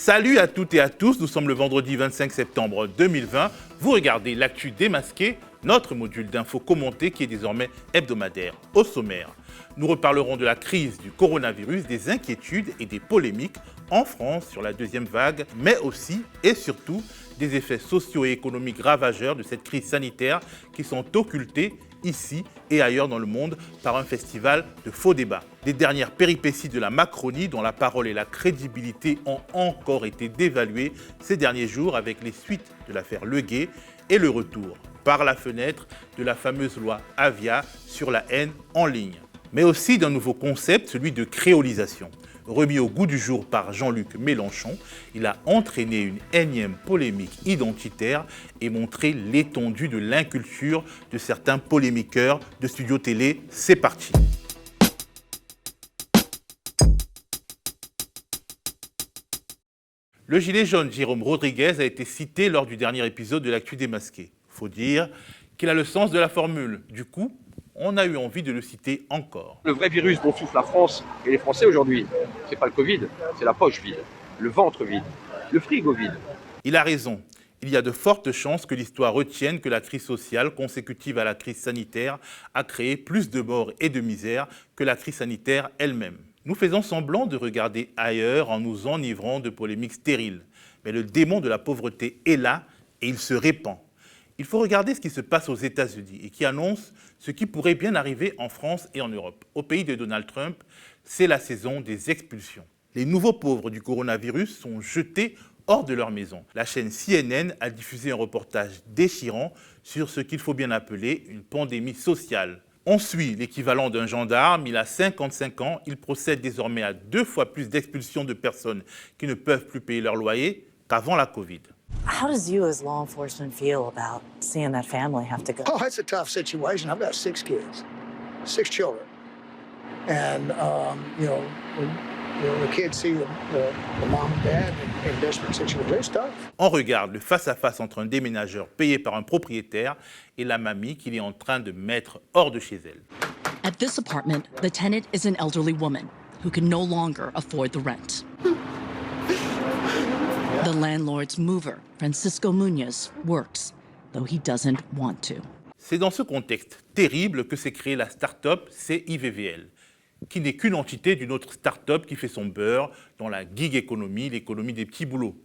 Salut à toutes et à tous, nous sommes le vendredi 25 septembre 2020. Vous regardez l'actu démasqué, notre module d'infos commentées qui est désormais hebdomadaire. Au sommaire, nous reparlerons de la crise du coronavirus, des inquiétudes et des polémiques en France sur la deuxième vague, mais aussi et surtout des effets sociaux et économiques ravageurs de cette crise sanitaire qui sont occultés ici et ailleurs dans le monde par un festival de faux débats. Les dernières péripéties de la Macronie, dont la parole et la crédibilité ont encore été dévaluées ces derniers jours avec les suites de l'affaire Leguet et le retour par la fenêtre de la fameuse loi Avia sur la haine en ligne. Mais aussi d'un nouveau concept, celui de créolisation. Remis au goût du jour par Jean-Luc Mélenchon, il a entraîné une énième polémique identitaire et montré l'étendue de l'inculture de certains polémiqueurs de studio télé. C'est parti. Le gilet jaune Jérôme Rodriguez a été cité lors du dernier épisode de l'actu démasqué. Faut dire qu'il a le sens de la formule. Du coup, on a eu envie de le citer encore. Le vrai virus dont souffrent la France et les Français aujourd'hui, c'est pas le Covid, c'est la poche vide, le ventre vide, le frigo vide. Il a raison. Il y a de fortes chances que l'histoire retienne que la crise sociale consécutive à la crise sanitaire a créé plus de morts et de misère que la crise sanitaire elle-même. Nous faisons semblant de regarder ailleurs en nous enivrant de polémiques stériles. Mais le démon de la pauvreté est là et il se répand. Il faut regarder ce qui se passe aux États-Unis et qui annonce ce qui pourrait bien arriver en France et en Europe. Au pays de Donald Trump, c'est la saison des expulsions. Les nouveaux pauvres du coronavirus sont jetés hors de leur maison. La chaîne CNN a diffusé un reportage déchirant sur ce qu'il faut bien appeler une pandémie sociale. On suit l'équivalent d'un gendarme, il a 55 ans, il procède désormais à 2 fois plus d'expulsions de personnes qui ne peuvent plus payer leur loyer qu'avant la Covid. How does you as law enforcement feel about seeing that family have to go? Oh, it's a tough situation. I've got 6 kids, 6 children. And, the kids see the mom and dad in desperate situations. It's tough. On regarde le face-à-face entre un déménageur payé par un propriétaire et la mamie qu'il est en train de mettre hors de chez elle. At this apartment, the tenant is an elderly woman who can no longer afford the rent. The landlord's mover, Francisco Munoz, works, though he doesn't want to. C'est dans ce contexte terrible que s'est créée la start-up CIVVL, qui n'est qu'une entité d'une autre start-up qui fait son beurre dans la gig économie, l'économie des petits boulots.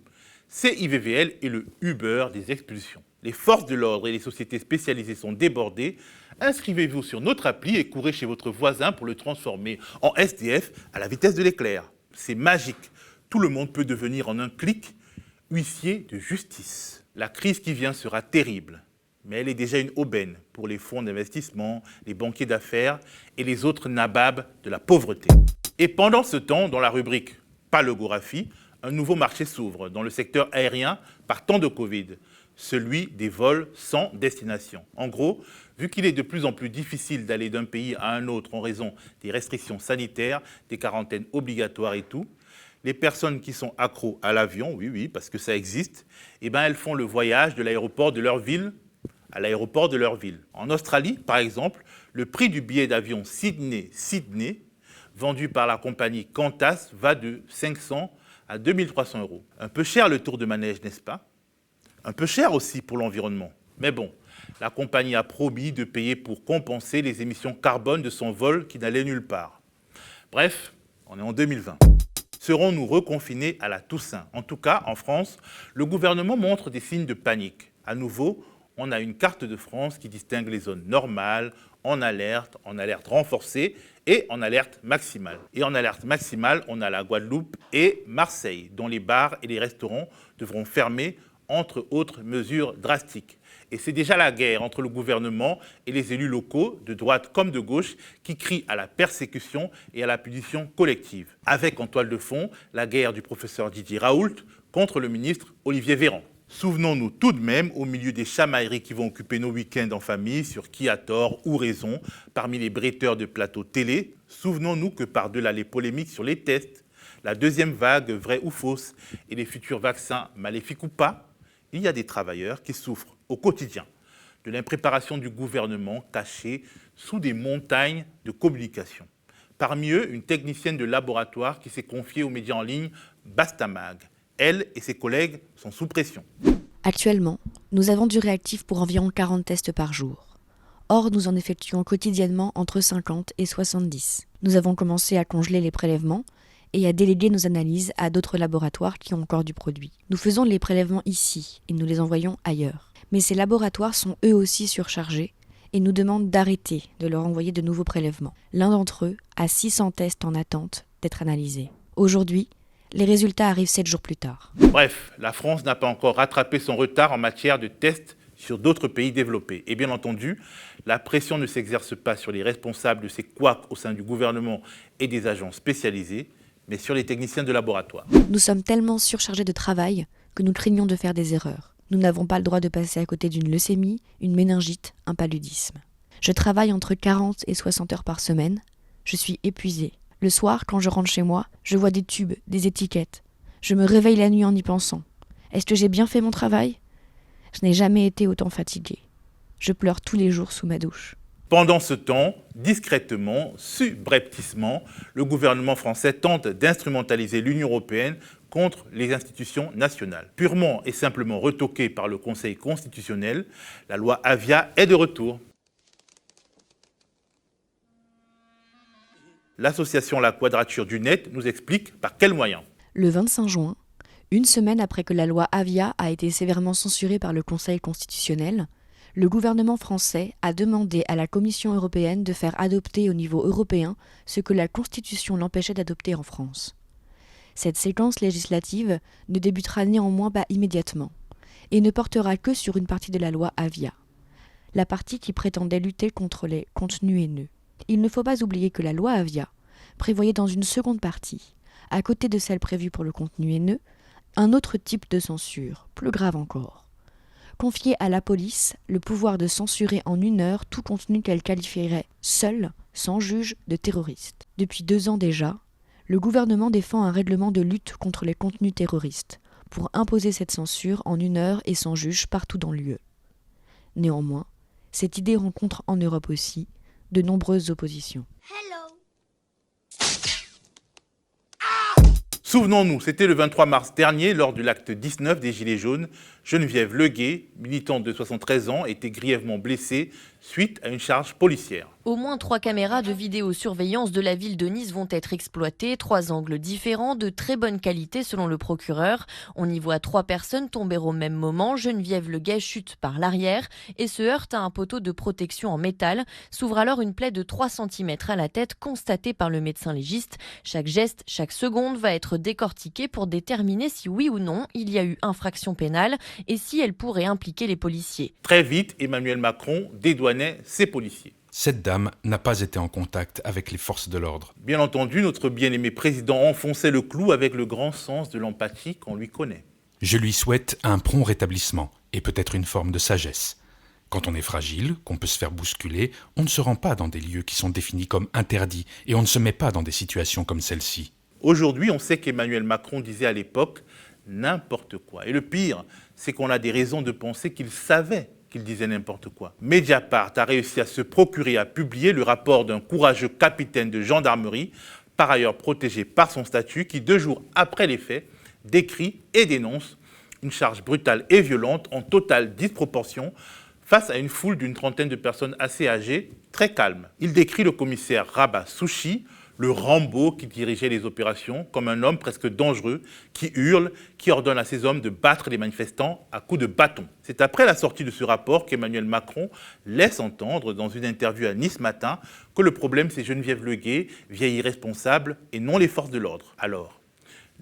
CIVVL est le Uber des expulsions. Les forces de l'ordre et les sociétés spécialisées sont débordées. Inscrivez-vous sur notre appli et courez chez votre voisin pour le transformer en SDF à la vitesse de l'éclair. C'est magique. Tout le monde peut devenir en un clic huissier de justice. La crise qui vient sera terrible, mais elle est déjà une aubaine pour les fonds d'investissement, les banquiers d'affaires et les autres nababs de la pauvreté. Et pendant ce temps, dans la rubrique « Pas le Gorafi », un nouveau marché s'ouvre dans le secteur aérien par temps de Covid, celui des vols sans destination. En gros, vu qu'il est de plus en plus difficile d'aller d'un pays à un autre en raison des restrictions sanitaires, des quarantaines obligatoires et tout, les personnes qui sont accros à l'avion, oui, parce que ça existe, elles font le voyage de l'aéroport de leur ville à l'aéroport de leur ville. En Australie, par exemple, le prix du billet d'avion Sydney, vendu par la compagnie Qantas, va de 500 à 2300 euros. Un peu cher le tour de manège, n'est-ce pas? Un peu cher aussi pour l'environnement. Mais bon, la compagnie a promis de payer pour compenser les émissions carbone de son vol qui n'allait nulle part. Bref, on est en 2020. Serons-nous reconfinés à la Toussaint? En tout cas, en France, le gouvernement montre des signes de panique. À nouveau, on a une carte de France qui distingue les zones normales, en alerte renforcée et en alerte maximale. Et en alerte maximale, on a la Guadeloupe et Marseille, dont les bars et les restaurants devront fermer, entre autres mesures drastiques. Et c'est déjà la guerre entre le gouvernement et les élus locaux, de droite comme de gauche, qui crient à la persécution et à la punition collective. Avec en toile de fond la guerre du professeur Didier Raoult contre le ministre Olivier Véran. Souvenons-nous tout de même, au milieu des chamailleries qui vont occuper nos week-ends en famille, sur qui a tort ou raison, parmi les bretteurs de plateaux télé, souvenons-nous que par-delà les polémiques sur les tests, la deuxième vague, vraie ou fausse, et les futurs vaccins, maléfiques ou pas, il y a des travailleurs qui souffrent au quotidien de l'impréparation du gouvernement cachée sous des montagnes de communication. Parmi eux, une technicienne de laboratoire qui s'est confiée aux médias en ligne Bastamag, Elle et ses collègues sont sous pression. Actuellement, nous avons du réactif pour environ 40 tests par jour. Or, nous en effectuons quotidiennement entre 50 et 70. Nous avons commencé à congeler les prélèvements et à déléguer nos analyses à d'autres laboratoires qui ont encore du produit. Nous faisons les prélèvements ici et nous les envoyons ailleurs. Mais ces laboratoires sont eux aussi surchargés et nous demandent d'arrêter de leur envoyer de nouveaux prélèvements. L'un d'entre eux a 600 tests en attente d'être analysés. Aujourd'hui, les résultats arrivent 7 jours plus tard. Bref, la France n'a pas encore rattrapé son retard en matière de tests sur d'autres pays développés. Et bien entendu, la pression ne s'exerce pas sur les responsables de ces couacs au sein du gouvernement et des agences spécialisées, mais sur les techniciens de laboratoire. Nous sommes tellement surchargés de travail que nous craignons de faire des erreurs. Nous n'avons pas le droit de passer à côté d'une leucémie, une méningite, un paludisme. Je travaille entre 40 et 60 heures par semaine. Je suis épuisée. Le soir, quand je rentre chez moi, je vois des tubes, des étiquettes. Je me réveille la nuit en y pensant. Est-ce que j'ai bien fait mon travail ? Je n'ai jamais été autant fatiguée. Je pleure tous les jours sous ma douche. Pendant ce temps, discrètement, subrepticement, le gouvernement français tente d'instrumentaliser l'Union européenne contre les institutions nationales. Purement et simplement retoquée par le Conseil constitutionnel, la loi Avia est de retour. L'association La Quadrature du Net nous explique par quels moyens. Le 25 juin, une semaine après que la loi Avia a été sévèrement censurée par le Conseil constitutionnel, le gouvernement français a demandé à la Commission européenne de faire adopter au niveau européen ce que la Constitution l'empêchait d'adopter en France. Cette séquence législative ne débutera néanmoins pas immédiatement et ne portera que sur une partie de la loi Avia, la partie qui prétendait lutter contre les contenus haineux. Il ne faut pas oublier que la loi Avia prévoyait dans une seconde partie, à côté de celle prévue pour le contenu haineux, un autre type de censure, plus grave encore. Confier à la police le pouvoir de censurer en 1 heure tout contenu qu'elle qualifierait seul, sans juge, de terroriste. Depuis 2 ans déjà, le gouvernement défend un règlement de lutte contre les contenus terroristes, pour imposer cette censure en 1 heure et sans juge partout dans l'UE. Néanmoins, cette idée rencontre en Europe aussi de nombreuses oppositions. Souvenons-nous, c'était le 23 mars dernier, lors de l'acte 19 des Gilets jaunes, Geneviève Leguet, militante de 73 ans, était grièvement blessée suite à une charge policière. Au moins 3 caméras de vidéosurveillance de la ville de Nice vont être exploitées, 3 angles différents, de très bonne qualité selon le procureur. On y voit 3 personnes tomber au même moment. Geneviève Leguet chute par l'arrière et se heurte à un poteau de protection en métal. S'ouvre alors une plaie de 3 cm à la tête constatée par le médecin légiste. Chaque geste, chaque seconde va être décortiqué pour déterminer si oui ou non il y a eu infraction pénale et si elle pourrait impliquer les policiers. Très vite, Emmanuel Macron dédouanait ses policiers. Cette dame n'a pas été en contact avec les forces de l'ordre. Bien entendu, notre bien-aimé président enfonçait le clou avec le grand sens de l'empathie qu'on lui connaît. Je lui souhaite un prompt rétablissement et peut-être une forme de sagesse. Quand on est fragile, qu'on peut se faire bousculer, on ne se rend pas dans des lieux qui sont définis comme interdits et on ne se met pas dans des situations comme celle-ci. Aujourd'hui, on sait qu'Emmanuel Macron disait à l'époque n'importe quoi. Et le pire, c'est qu'on a des raisons de penser qu'il savait qu'il disait n'importe quoi. Mediapart a réussi à se procurer, à publier le rapport d'un courageux capitaine de gendarmerie, par ailleurs protégé par son statut, qui 2 jours après les faits, décrit et dénonce une charge brutale et violente en totale disproportion face à une foule d'une 30aine de personnes assez âgées, très calmes. Il décrit le commissaire Rabat Souchi, le Rambo qui dirigeait les opérations, comme un homme presque dangereux, qui hurle, qui ordonne à ses hommes de battre les manifestants à coups de bâton. C'est après la sortie de ce rapport qu'Emmanuel Macron laisse entendre dans une interview à Nice Matin que le problème c'est Geneviève Leguet, vieille irresponsable, et non les forces de l'ordre. Alors,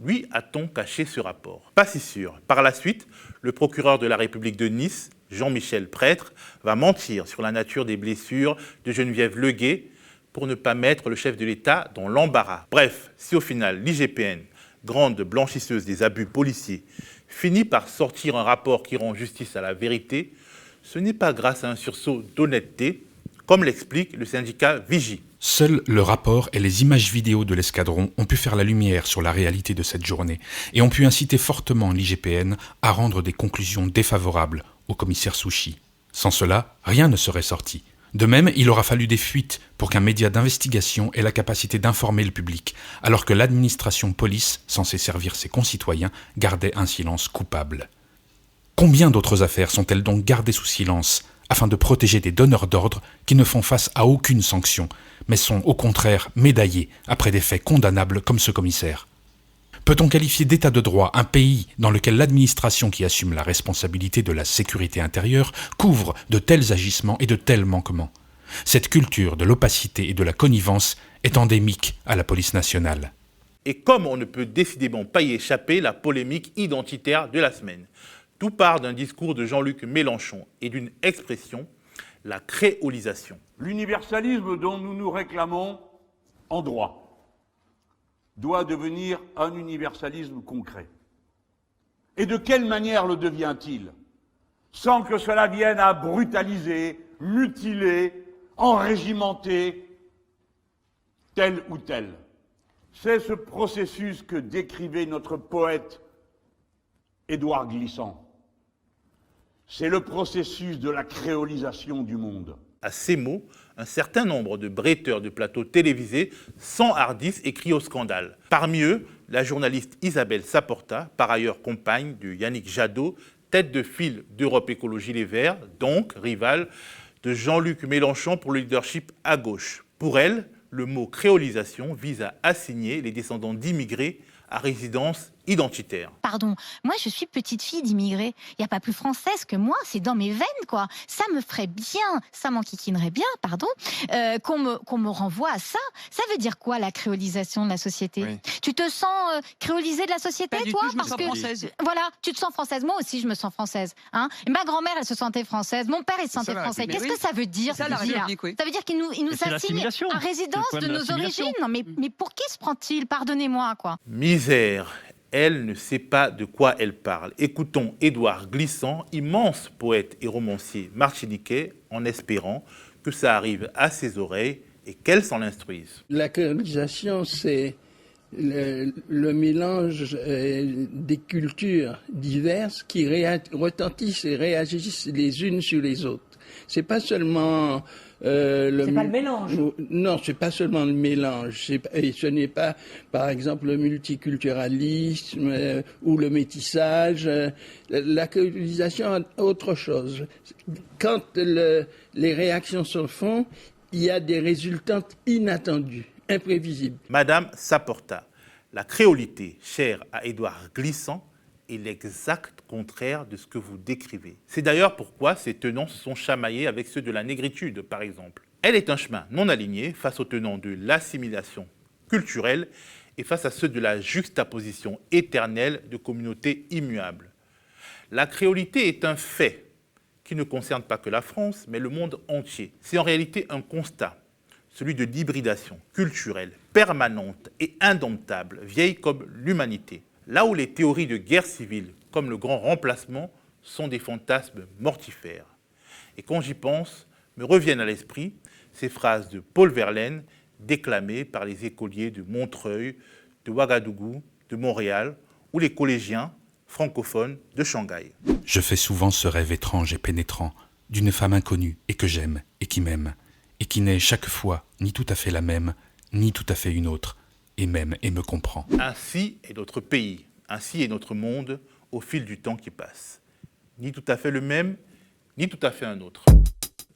lui a-t-on caché ce rapport? Pas si sûr. Par la suite, le procureur de la République de Nice, Jean-Michel Prêtre, va mentir sur la nature des blessures de Geneviève Leguet, pour ne pas mettre le chef de l'État dans l'embarras. Bref, si au final l'IGPN, grande blanchisseuse des abus policiers, finit par sortir un rapport qui rend justice à la vérité, ce n'est pas grâce à un sursaut d'honnêteté, comme l'explique le syndicat Vigie. Seul le rapport et les images vidéo de l'escadron ont pu faire la lumière sur la réalité de cette journée et ont pu inciter fortement l'IGPN à rendre des conclusions défavorables au commissaire Souchi. Sans cela, rien ne serait sorti. De même, il aura fallu des fuites pour qu'un média d'investigation ait la capacité d'informer le public, alors que l'administration police, censée servir ses concitoyens, gardait un silence coupable. Combien d'autres affaires sont-elles donc gardées sous silence, afin de protéger des donneurs d'ordre qui ne font face à aucune sanction, mais sont au contraire médaillés après des faits condamnables comme ce commissaire ? Peut-on qualifier d'état de droit un pays dans lequel l'administration qui assume la responsabilité de la sécurité intérieure couvre de tels agissements et de tels manquements ? Cette culture de l'opacité et de la connivence est endémique à la police nationale. Et comme on ne peut décidément pas y échapper, la polémique identitaire de la semaine. Tout part d'un discours de Jean-Luc Mélenchon et d'une expression, la créolisation. L'universalisme dont nous nous réclamons en droit doit devenir un universalisme concret. Et de quelle manière le devient-il ? Sans que cela vienne à brutaliser, mutiler, enrégimenter tel ou tel. C'est ce processus que décrivait notre poète Édouard Glissant. C'est le processus de la créolisation du monde. À ces mots, un certain nombre de bretteurs de plateaux télévisés s'enhardissent et crient au scandale. Parmi eux, la journaliste Isabelle Saporta, par ailleurs compagne de Yannick Jadot, tête de file d'Europe Écologie Les Verts, donc rivale de Jean-Luc Mélenchon pour le leadership à gauche. Pour elle, le mot créolisation vise à assigner les descendants d'immigrés à résidence identitaire. Pardon, moi je suis petite fille d'immigrés. Il n'y a pas plus française que moi, c'est dans mes veines quoi. Ça me ferait bien, ça m'enquiquinerait bien, pardon, qu'on me renvoie à ça. Ça veut dire quoi la créolisation de la société ? Oui. Tu te sens créolisée de la société pas toi ? Tout, parce que française. Voilà, tu te sens française. Moi aussi je me sens française. Hein ? Et ma grand-mère elle se sentait française, mon père il se sentait français. Qu'est-ce que ça veut dire ? Ça, la République, oui. Ça veut dire qu'il nous assigne à résidence de nos origines. Non mais pour qui se prend-il ? Pardonnez-moi quoi. Misère. Elle ne sait pas de quoi elle parle. Écoutons Édouard Glissant, immense poète et romancier martiniquais, en espérant que ça arrive à ses oreilles et qu'elle s'en instruise. La colonisation, c'est le mélange des cultures diverses qui retentissent et réagissent les unes sur les autres. C'est pas seulement c'est pas le mélange. Non, c'est pas seulement le mélange. Et ce n'est pas, par exemple, le multiculturalisme ou le métissage. La colonisation a autre chose. Quand les réactions se font, il y a des résultats inattendus, imprévisibles. Madame Saporta, la créolité chère à Édouard Glissant est l'exact contraire de ce que vous décrivez. C'est d'ailleurs pourquoi ses tenants se sont chamaillés avec ceux de la négritude, par exemple. Elle est un chemin non aligné face aux tenants de l'assimilation culturelle et face à ceux de la juxtaposition éternelle de communautés immuables. La créolité est un fait qui ne concerne pas que la France, mais le monde entier. C'est en réalité un constat, celui de l'hybridation culturelle permanente et indomptable, vieille comme l'humanité. Là où les théories de guerre civile, comme le grand remplacement, sont des fantasmes mortifères. Et quand j'y pense, me reviennent à l'esprit ces phrases de Paul Verlaine, déclamées par les écoliers de Montreuil, de Ouagadougou, de Montréal, ou les collégiens francophones de Shanghai. Je fais souvent ce rêve étrange et pénétrant d'une femme inconnue et que j'aime et qui m'aime, et qui n'est chaque fois ni tout à fait la même, ni tout à fait une autre, et m'aime et me comprend. Ainsi est notre pays, ainsi est notre monde au fil du temps qui passe. Ni tout à fait le même, ni tout à fait un autre.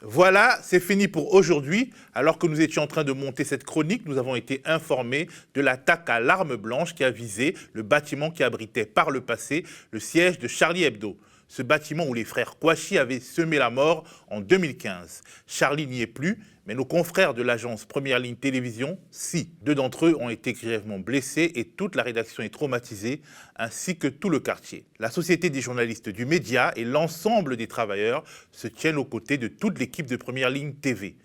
Voilà, c'est fini pour aujourd'hui. Alors que nous étions en train de monter cette chronique, nous avons été informés de l'attaque à l'arme blanche qui a visé le bâtiment qui abritait par le passé le siège de Charlie Hebdo. Ce bâtiment où les frères Kouachi avaient semé la mort en 2015. Charlie n'y est plus, mais nos confrères de l'agence Première Ligne Télévision, si. 2 d'entre eux ont été grièvement blessés et toute la rédaction est traumatisée, ainsi que tout le quartier. La Société des journalistes du média et l'ensemble des travailleurs se tiennent aux côtés de toute l'équipe de Première Ligne TV.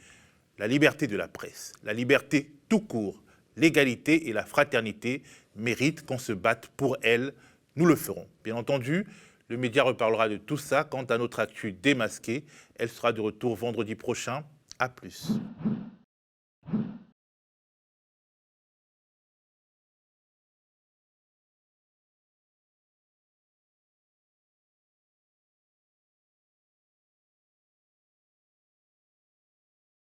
La liberté de la presse, la liberté tout court, l'égalité et la fraternité méritent qu'on se batte pour elles. Nous le ferons. Bien entendu, le média reparlera de tout ça. Quant à notre actu démasquée, elle sera de retour vendredi prochain. À plus.